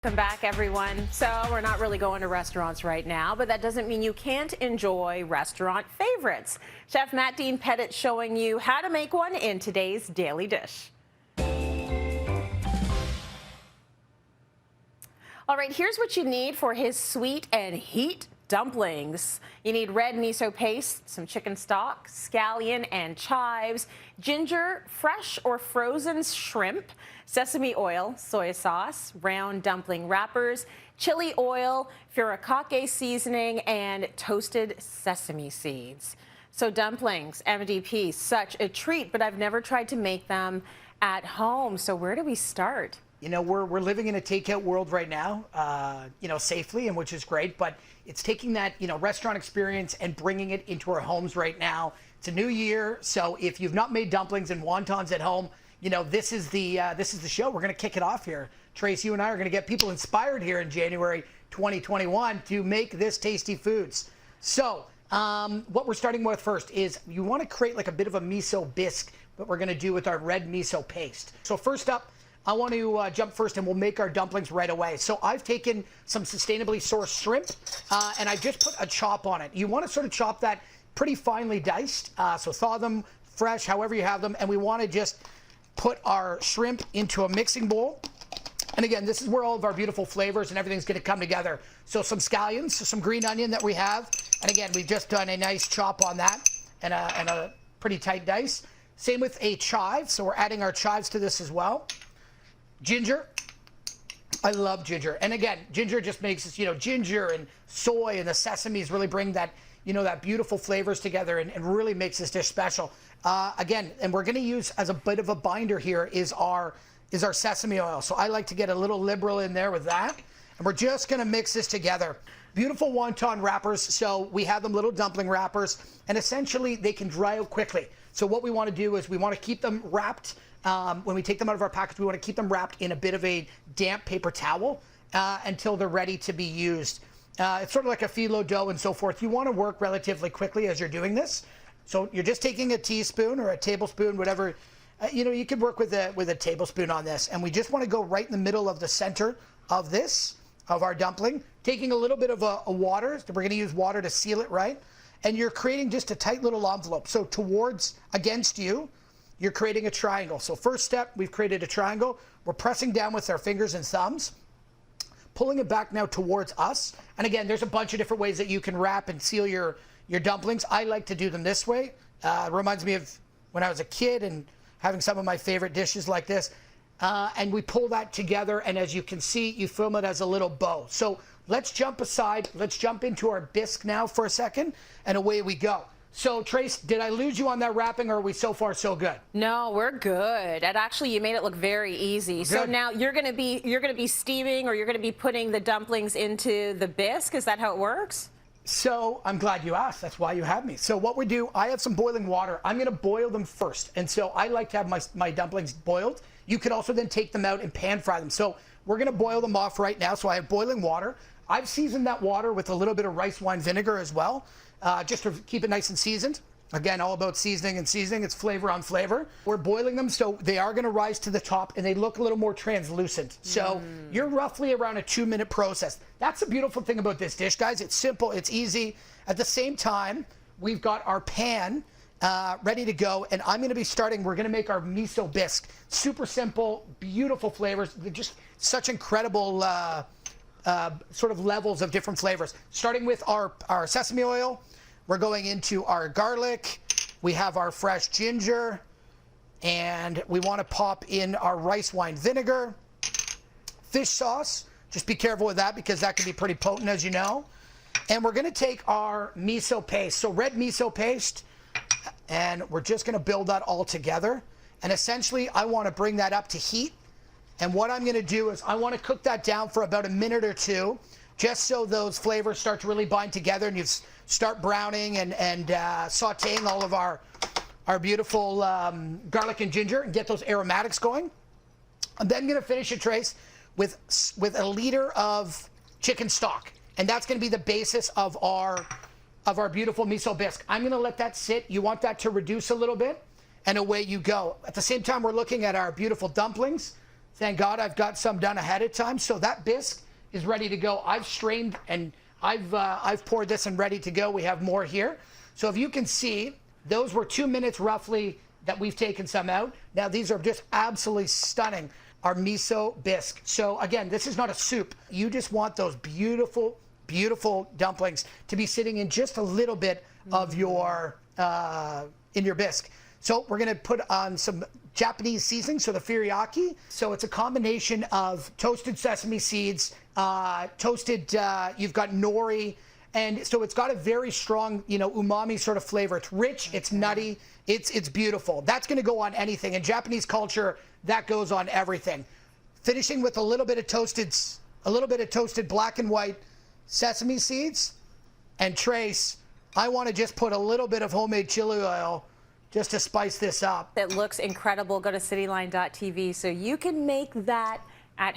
Welcome back, everyone. So we're not really going to restaurants right now, but that doesn't mean you can't enjoy restaurant favorites. Chef Matt Dean Petit showing you how to make one in today's Daily Dish. All right, here's what you need for his sweet and heat dumplings. You need red miso paste, some chicken stock, scallion and chives, ginger, fresh or frozen shrimp, sesame oil, soy sauce, round dumpling wrappers, chili oil, furikake seasoning, and toasted sesame seeds. So dumplings, MDP, such a treat, but I've never tried to make them at home. So where do we start? You know, we're living in a takeout world right now, safely, and which is great, but it's taking that, restaurant experience and bringing it into our homes right now. It's a new year, so if you've not made dumplings and wontons at home, this is the show. We're going to kick it off here. Trace, you and I are going to get people inspired here in January 2021 to make this tasty foods. So what we're starting with first is you want to create like a bit of a miso bisque, what we're going to do with our red miso paste. So first up, I want to jump first and we'll make our dumplings right away. So I've taken some sustainably sourced shrimp and I just put a chop on it. You want to sort of chop that pretty finely diced. So thaw them fresh, however you have them. And we want to just put our shrimp into a mixing bowl. And again, this is where all of our beautiful flavors and everything's going to come together. So some scallions, some green onion that we have. And again, we've just done a nice chop on that and a pretty tight dice. Same with a chive. So we're adding our chives to this as well. Ginger. I love ginger. And again, ginger just makes us, ginger and soy and the sesames really bring that, that beautiful flavors together and really makes this dish special. Again, and we're going to use as a bit of a binder here is our sesame oil. So I like to get a little liberal in there with that. And we're just going to mix this together. Beautiful wonton wrappers. So we have them little dumpling wrappers and essentially they can dry out quickly. So what we want to do is we want to keep them wrapped. When we take them out of our package, we want to keep them wrapped in a bit of a damp paper towel until they're ready to be used. It's sort of like a phyllo dough and so forth. You want to work relatively quickly as you're doing this. So you're just taking a teaspoon or a tablespoon, whatever. You could work with a tablespoon on this. And we just want to go right in the middle of the center of our dumpling, taking a little bit of a water. We're going to use water to seal it right. And you're creating just a tight little envelope. So against you, you're creating a triangle. So first step, we've created a triangle. We're pressing down with our fingers and thumbs, pulling it back now towards us. And again, there's a bunch of different ways that you can wrap and seal your dumplings. I like to do them this way. It reminds me of when I was a kid and having some of my favorite dishes like this. And we pull that together. And as you can see, you film it as a little bow. So let's jump aside. Let's jump into our bisque now for a second. And away we go. So, Trace, did I lose you on that wrapping, or are we so far so good? No, we're good. And actually, you made it look very easy. Good. So now you're going to be steaming, or you're going to be putting the dumplings into the bisque. Is that how it works? So I'm glad you asked. That's why you have me. So what we do, I have some boiling water. I'm going to boil them first. And so I like to have my dumplings boiled. You could also then take them out and pan fry them. So we're going to boil them off right now. So I have boiling water. I've seasoned that water with a little bit of rice wine vinegar as well. Just to keep it nice and seasoned. Again, all about seasoning and seasoning. It's flavor on flavor. We're boiling them, so they are going to rise to the top, and they look a little more translucent. So you're roughly around a 2-minute process. That's the beautiful thing about this dish, guys. It's simple. It's easy. At the same time, we've got our pan ready to go, and I'm going to be starting. We're going to make our miso bisque. Super simple, beautiful flavors. They're just such incredible sort of levels of different flavors. Starting with our sesame oil, we're going into our garlic. We have our fresh ginger, and we want to pop in our rice wine vinegar. Fish sauce, just be careful with that because that can be pretty potent, as you know. And we're going to take our miso paste, so red miso paste, and we're just going to build that all together. And essentially, I want to bring that up to heat. And what I'm going to do is I want to cook that down for about a minute or two, just so those flavors start to really bind together and you start browning and sauteing all of our beautiful garlic and ginger and get those aromatics going. I'm then going to finish it, Trace, with a liter of chicken stock. And that's going to be the basis of our beautiful miso bisque. I'm going to let that sit. You want that to reduce a little bit, and away you go. At the same time, we're looking at our beautiful dumplings. Thank God I've got some done ahead of time. So that bisque is ready to go. I've strained and I've poured this and ready to go. We have more here. So if you can see, those were 2 minutes roughly that we've taken some out. Now these are just absolutely stunning. Our miso bisque. So again, this is not a soup. You just want those beautiful, beautiful dumplings to be sitting in just a little bit of your in your bisque. So we're gonna put on some Japanese seasoning, so the teriyaki. So it's a combination of toasted sesame seeds, you've got nori, and so it's got a very strong, umami sort of flavor. It's rich, it's nutty, it's beautiful. That's gonna go on anything. In Japanese culture, that goes on everything. Finishing with a little bit of toasted black and white sesame seeds. And Trace, I want to just put a little bit of homemade chili oil just to spice this up. It looks incredible. Go to cityline.tv so you can make that at